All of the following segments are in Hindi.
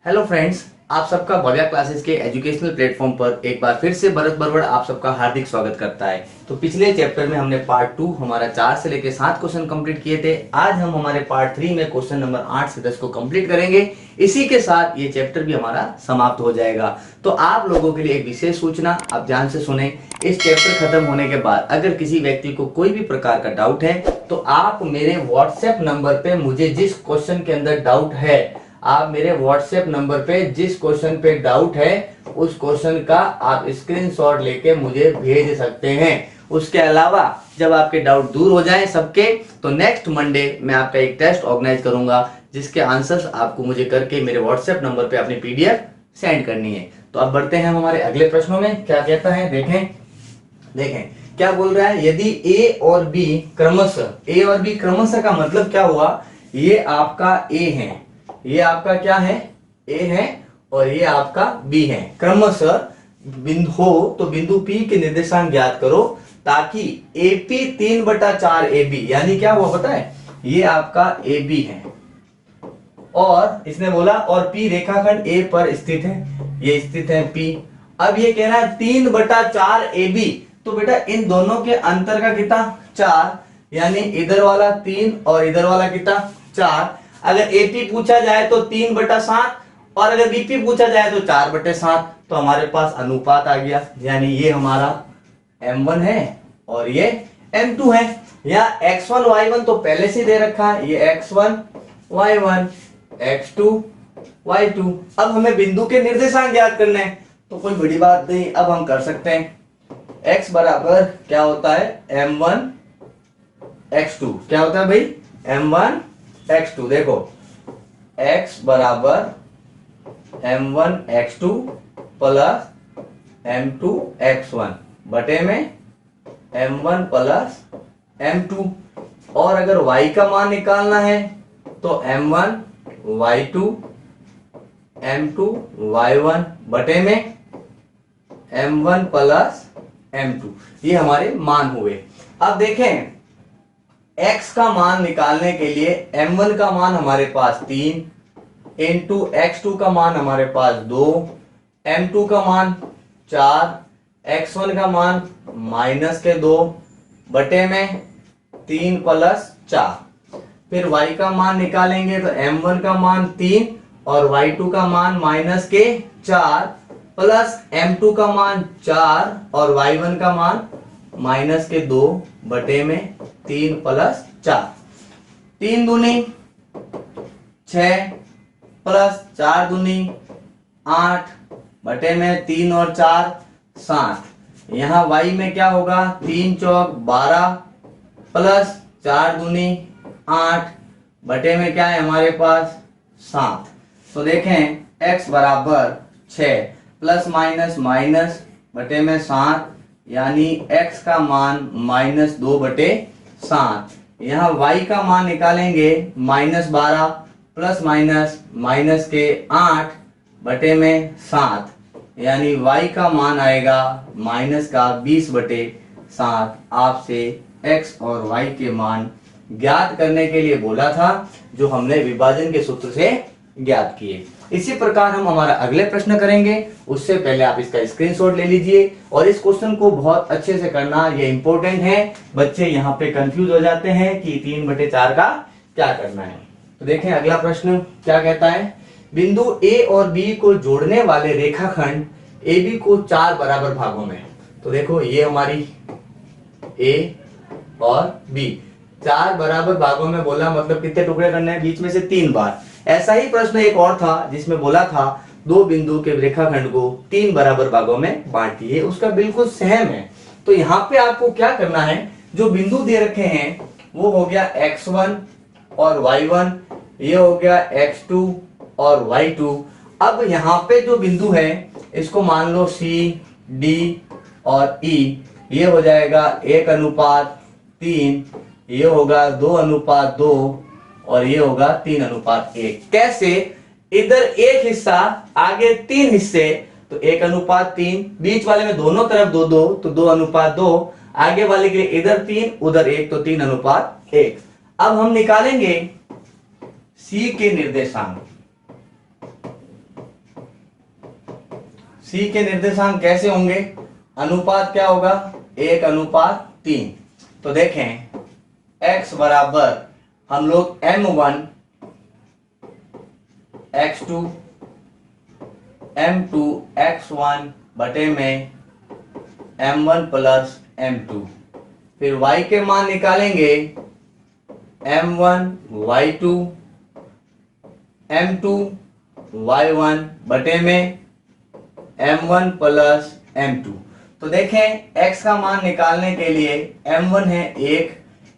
हेलो फ्रेंड्स, आप सबका भव्या क्लासेस के एजुकेशनल प्लेटफॉर्म पर एक बार फिर से भरत बरवड़ आप सबका हार्दिक स्वागत करता है। तो पिछले चैप्टर में हमने पार्ट 2 हमारा 4 से लेकर 7 क्वेश्चन कंप्लीट किए थे। आज हम हमारे पार्ट 3 में क्वेश्चन नंबर 8 से 10 को कंप्लीट करेंगे। इसी के साथ ये चैप्टर भी हमारा समाप्त हो जाएगा। तो आप लोगों के लिए एक विशेष सूचना, आप ध्यान से सुने। इस चैप्टर खत्म होने के बाद अगर किसी व्यक्ति को कोई भी प्रकार का डाउट है तो आप मेरे व्हाट्सएप नंबर पे मुझे जिस क्वेश्चन के अंदर डाउट है, आप मेरे व्हाट्सएप नंबर पे जिस क्वेश्चन पे डाउट है उस क्वेश्चन का आप स्क्रीनशॉट लेके मुझे भेज सकते हैं। उसके अलावा जब आपके डाउट दूर हो जाएं सबके, तो नेक्स्ट मंडे मैं आपका एक टेस्ट ऑर्गेनाइज करूंगा जिसके आंसर्स आपको मुझे करके मेरे व्हाट्सएप नंबर पे अपनी पीडीएफ सेंड करनी है। तो अब बढ़ते हैं हमारे अगले प्रश्नों में। क्या कहता है देखें क्या बोल रहा है। यदि ए और बी क्रमशः का मतलब क्या हुआ, ये आपका ए है, ये आपका क्या है, ए है, और ये आपका बी है। क्रमशः बिंदु हो तो बिंदु पी के निर्देशांक ज्ञात करो ताकि एपी 3/4 AB, यानी क्या हुआ पता है, ये आपका ए बी है और इसने बोला और पी रेखाखंड ए पर स्थित है, ये स्थित है पी। अब ये कह रहा है 3/4 AB, तो बेटा इन दोनों के अंतर का कितना 4, यानी इधर वाला 3 और इधर वाला कितना 4। अगर एपी पूछा जाए तो 3/7 और अगर बीपी पूछा जाए तो 4/7। तो हमारे पास अनुपात आ गया, यानी ये हमारा M1 है और ये M2 है। या x1 y1 तो पहले से दे रखा है, ये x1 y1 x2 y2। अब हमें बिंदु के निर्देशांक ज्ञात करने हैं, तो कोई बड़ी बात नहीं, अब हम कर सकते हैं। x बराबर क्या होता है M1 x2, क्या होता है भाई M1 x2। देखो x बराबर M1 x2 plus M2 x1 बटे में M1 प्लस M2। और अगर y का मान निकालना है तो M1 y2 M2 y1 बटे में M1 प्लस M2। ये हमारे मान हुए। अब देखें x का मान निकालने के लिए M1 का मान हमारे पास 3 इंटू x2 का मान हमारे पास 2, M2 का मान 4, x1 का मान -2 बटे में 3 प्लस 4। फिर y का मान निकालेंगे तो M1 का मान 3 और y2 का मान -4 प्लस M2 का मान 4 और y1 का मान -2 बटे में 3 प्लस 4। 3 दूनी 6 प्लस 4 दूनी 8 बटे में 3 और 4 7। यहाँ y में क्या होगा 3 चौक 12 प्लस 4 दूनी 8 बटे में क्या है हमारे पास 7। तो देखें x बराबर 6 प्लस माइनस बटे में 7, यानी x का मान -2 बटे 7। यहाँ y का मान निकालेंगे -12 प्लस माइनस के 8 बटे में 7, यानी y का मान आएगा -20 बटे 7। आपसे x और y के मान ज्ञात करने के लिए बोला था, जो हमने विभाजन के सूत्र से ज्ञात किए। इसी प्रकार हम हमारा अगले प्रश्न करेंगे। उससे पहले आप इसका स्क्रीनशॉट ले लीजिए और इस क्वेश्चन को बहुत अच्छे से करना, ये इंपॉर्टेंट है। बच्चे यहाँ पे कंफ्यूज हो जाते हैं कि 3/4 का क्या करना है। तो देखें अगला प्रश्न क्या कहता है। बिंदु A और B को जोड़ने वाले रेखाखंड AB को 4 बराबर भागों में, तो देखो ये हमारी A और B 4 बराबर भागों में बोला, मतलब कितने टुकड़े करने हैं, बीच में से 3 बार। ऐसा ही प्रश्न एक और था जिसमें बोला था 2 बिंदु के रेखाखंड को 3 बराबर भागों में बांटिए, उसका बिल्कुल सेम है। तो यहाँ पे आपको क्या करना है, जो बिंदु दे रखे हैं वो हो गया x1 और y1, ये हो गया x2 और y2। अब यहाँ पे जो बिंदु है इसको मान लो C, D और E, ये हो जाएगा 1:3, ये होगा 2:2 और ये होगा 3:1। कैसे, इधर एक हिस्सा आगे 3 हिस्से, तो 1:3, बीच वाले में दोनों तरफ 2-2 तो 2:2, आगे वाले के लिए इधर 3 उधर 1 तो 3:1। अब हम निकालेंगे C के निर्देशांक। सी के निर्देशांक कैसे होंगे, अनुपात क्या होगा, 1:3। तो देखें x बराबर हम लोग m1 x2 m2 x1 बटे में m1 प्लस m2, फिर y के मान निकालेंगे m1 y2 m2 y1 बटे में m1 प्लस m2। तो देखें x का मान निकालने के लिए m1 है 1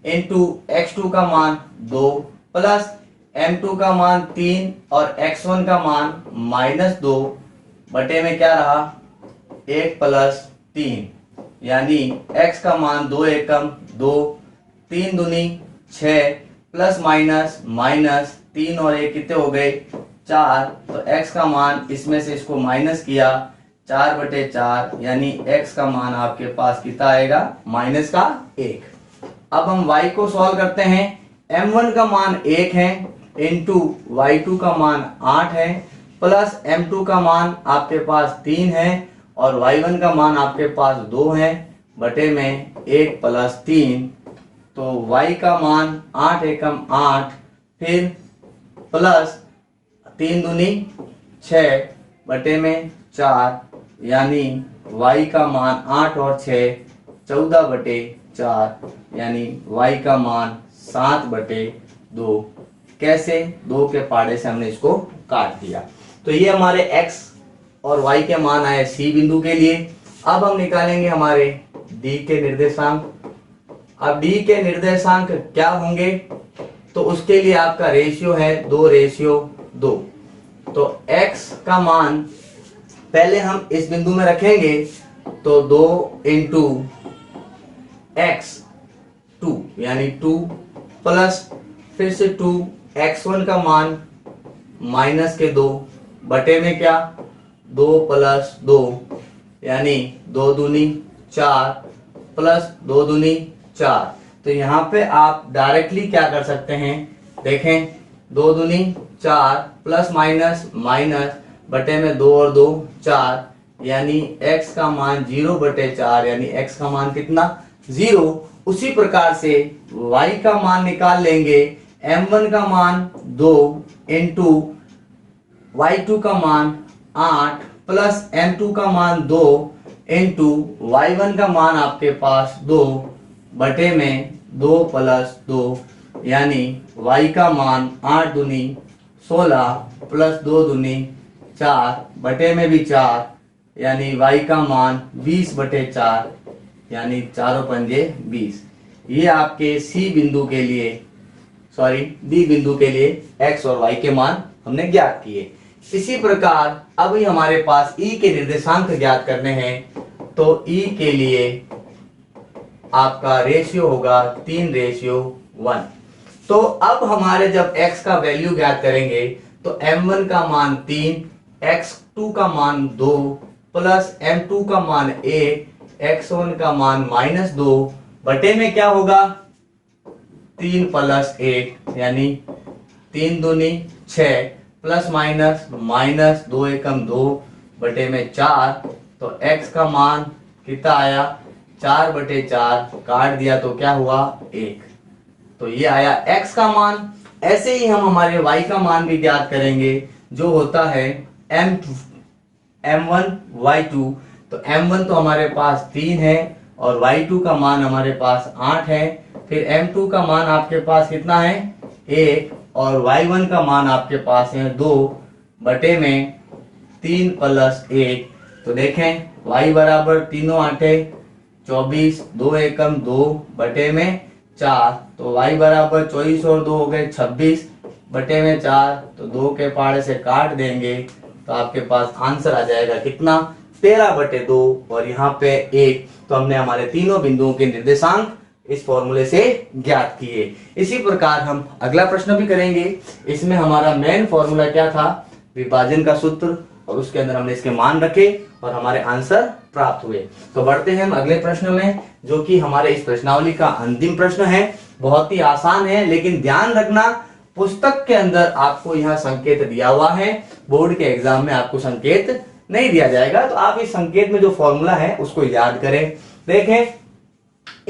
इंटू x2 का मान 2 प्लस m2 का मान 3 और x1 का मान -2 बटे में क्या रहा 1 प्लस 3, यानी x का मान 2 एकम 2, 3 दूनी 6 प्लस माइनस 3 और 1 कितने हो गए 4। तो x का मान इसमें से इसको माइनस किया 4/4, यानी x का मान आपके पास कितना आएगा -1। अब हम y को सॉल्व करते हैं। m1 का मान 1 है इंटू y2 का मान 8 है प्लस m2 का मान आपके पास 3 है और y1 का मान आपके पास 2 है बटे में 1 प्लस 3। तो y का मान 8 एकम 8, फिर प्लस 3 दूनी 6 बटे में 4, यानी y का मान 8 और 6 14/4, यानी y का मान 7/2। कैसे, 2 के पाड़े से हमने इसको काट दिया। तो ये हमारे x और y के मान आए C बिंदु के लिए। अब हम निकालेंगे हमारे D के निर्देशांक। अब D के निर्देशांक क्या होंगे, तो उसके लिए आपका रेशियो है 2:2। तो x का मान पहले हम इस बिंदु में रखेंगे, तो 2 इंटू x2 यानी 2 प्लस फिर से 2 x1 का मान -2 बटे में क्या 2 प्लस 2, यानी 2 दूनी 4 प्लस 2 दूनी 4। तो यहाँ पे आप डायरेक्टली क्या कर सकते हैं, देखें 2 दूनी 4 प्लस माइनस बटे में 2 और 2 4, यानी x का मान 0/4, यानी x का मान कितना 0। उसी प्रकार से y का मान निकाल लेंगे, m1 का मान 2 इंटू y2 का मान 8 प्लस m2 का मान 2 इंटू y1 का मान आपके पास 2 बटे में 2 प्लस 2, यानी y का मान 8 दूनी 16 प्लस 2 दूनी 4 बटे में भी 4, यानी y का मान 20/4, यानी 4 पंजे 20। ये आपके C बिंदु के लिए D बिंदु के लिए x और y के मान हमने ज्ञात किए। इसी प्रकार अभी हमारे पास E के निर्देशांक ज्ञात करने हैं। तो E के लिए आपका रेशियो होगा 3:1। तो अब हमारे जब x का वैल्यू ज्ञात करेंगे, तो m1 का मान 3, x2 का मान 2 प्लस m2 का मान 1, x1 का मान -2 बटे में क्या होगा 3 प्लस 1, यानी 3 दूनी 6 प्लस माइनस 2 एकम 2 बटे में 4। तो x का मान कितना आया 4/4, काट दिया तो क्या हुआ 1। तो ये आया x का मान। ऐसे ही हम हमारे y का मान भी ज्ञात करेंगे, जो होता है m1 y2। तो m1 तो हमारे पास 3 है और y2 का मान हमारे पास 8 है, फिर m2 का मान आपके पास कितना है 1 और y1 का मान आपके पास है 2 बटे में 3 प्लस 1। तो देखें y बराबर 3 8 24, 2 एकम 2 बटे में 4। तो y बराबर 24 और 2 हो गए 26 बटे में 4। तो 2 के पाड़े से काट देंगे तो आपके पास आंसर आ जाएगा कितना 13/2 और यहाँ पे 1। तो हमने हमारे तीनों बिंदुओं के निर्देशांक इस फॉर्मूले से ज्ञात किए। इसी प्रकार हम अगला प्रश्न भी करेंगे। इसमें हमारा मेन फॉर्मूला क्या था, विभाजन का सूत्र, और उसके अंदर हमने इसके मान रखे और हमारे आंसर प्राप्त हुए। तो बढ़ते हैं हम अगले प्रश्न में, जो कि हमारे इस प्रश्नावली का अंतिम प्रश्न है। बहुत ही आसान है, लेकिन ध्यान रखना पुस्तक के अंदर आपको यहाँ संकेत दिया हुआ है, बोर्ड के एग्जाम में आपको संकेत नहीं दिया जाएगा। तो आप इस संकेत में जो फॉर्मूला है उसको याद करें। देखें,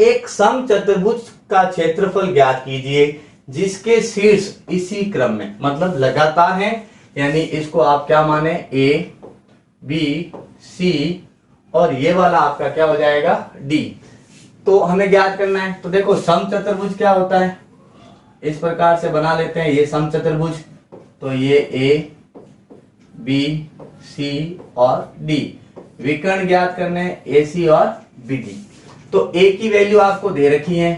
एक समचतुर्भुज का क्षेत्रफल ज्ञात कीजिए जिसके शीर्ष इसी क्रम में, मतलब लगातार है, यानी इसको आप क्या माने, ए बी सी और ये वाला आपका क्या हो जाएगा, डी। तो हमें ज्ञात करना है। तो देखो समचतुर्भुज क्या होता है, इस प्रकार से बना लेते हैं, ये समचतुर्भुज। तो ये ए बी सी और डी, विकर्ण ज्ञात करने ए सी और बी डी। तो ए की वैल्यू आपको दे रखी है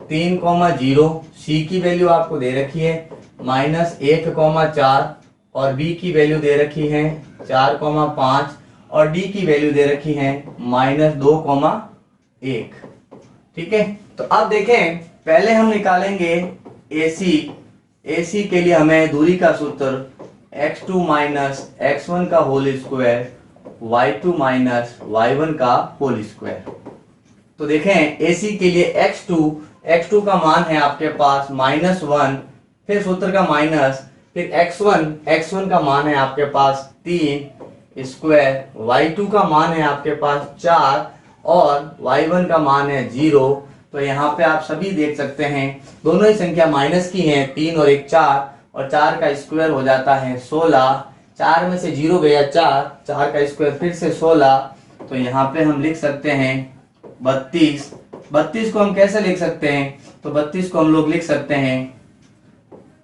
3,0, सी की वैल्यू आपको दे रखी है -1,4 और बी की वैल्यू दे रखी है 4,5 और डी की वैल्यू दे रखी है -2,1। ठीक है, तो अब देखें, पहले हम निकालेंगे AC। AC के लिए हमें दूरी का सूत्र x2 माइनस x1 का whole square y2 minus y1 का होल स्क्वायर। तो देखें AC के लिए x2 का मान है आपके पास -1, फिर सूत्र का माइनस, फिर x1 का मान है आपके पास 3 स्क्वायर, y2 का मान है आपके पास 4 और y1 का मान है 0। तो यहाँ पे आप सभी देख सकते हैं दोनों ही संख्या माइनस की हैं, 3 और 1 4, और 4 का स्क्वायर हो जाता है 16। 4 में से 0 गया 4 का स्क्वायर फिर से 16। तो यहाँ पे हम लिख सकते हैं 32 को हम कैसे लिख सकते हैं, तो 32 को हम लोग लिख सकते हैं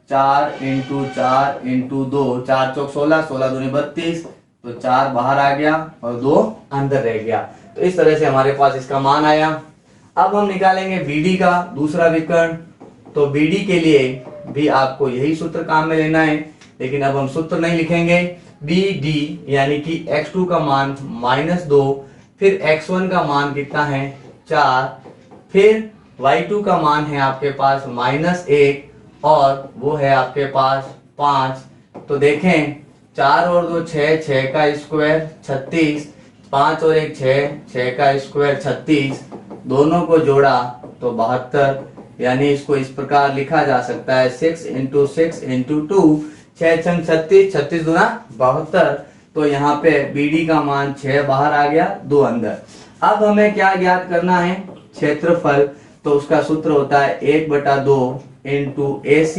4 × 4 × 2, 4 चौक 16, 16 दूनी 32। तो 4 बाहर आ गया और 2 अंदर रह गया। तो इस तरह से हमारे पास इसका मान आया। अब हम निकालेंगे BD का दूसरा विकर्ण। तो BD के लिए भी आपको यही सूत्र काम में लेना है, लेकिन अब हम सूत्र नहीं लिखेंगे। BD यानी कि x2 का मान -2, फिर x1 का मान कितना है 4, फिर y2 का मान है आपके पास -1 और वो है आपके पास 5। तो देखें 4 और 2 6, 6 का स्क्वायर 36, 5 और 1 6, 6 का स्क्वायर 36, दोनों को जोड़ा तो 72। यानी इसको इस प्रकार लिखा जा सकता है 6 × 6 × 2, 6 छंग 36, 36 दूना 72। तो यहाँ पे BD का मान 6 बाहर आ गया, 2 अंदर। अब हमें क्या ज्ञात करना है, क्षेत्रफल। तो उसका सूत्र होता है 1/2 × AC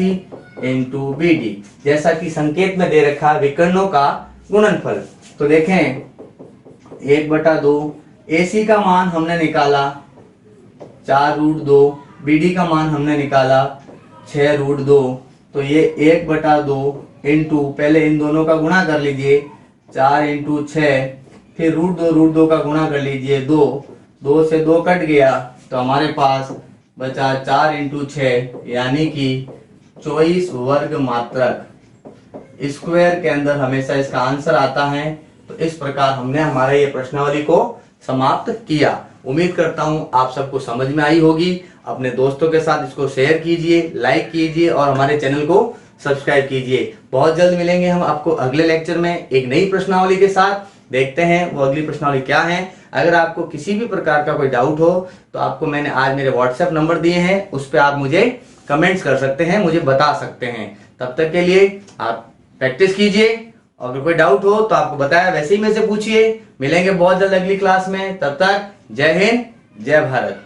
× BD, जैसा कि संकेत में दे रखा है विकर्णों का गुणनफल। तो देखें 1/2, AC का मान हमने निकाला 4√2, BD का मान हमने निकाला 6√2। तो ये 1/2 इंटू, पहले इन दोनों का गुणा कर लीजिए 4 × 6, फिर √2 का गुणा कर लीजिए 2 से 2 कट गया तो हमारे पास बचा 4 × 6 यानी कि 24 वर्ग मात्रक। स्क्वायर के अंदर हमेशा इसका आंसर आता है। तो इस प्रकार हमने हमारा ये प्रश्नावली को समाप्त किया। उम्मीद करता हूं आप सबको समझ में आई होगी। अपने दोस्तों के साथ इसको शेयर कीजिए, लाइक कीजिए और हमारे चैनल को सब्सक्राइब कीजिए। बहुत जल्द मिलेंगे हम आपको अगले लेक्चर में एक नई प्रश्नावली के साथ। देखते हैं वो अगली प्रश्नावली क्या है। अगर आपको किसी भी प्रकार का कोई डाउट हो तो आपको मैंने आज मेरे व्हाट्सएप नंबर दिए हैं, उस पर आप मुझे कमेंट्स कर सकते हैं, मुझे बता सकते हैं। तब तक के लिए आप प्रैक्टिस कीजिए। अगर कोई डाउट हो तो आपको बताया वैसे ही मेरे से पूछिए। मिलेंगे बहुत जल्द अगली क्लास में। तब तक जय हिंद, जय भारत।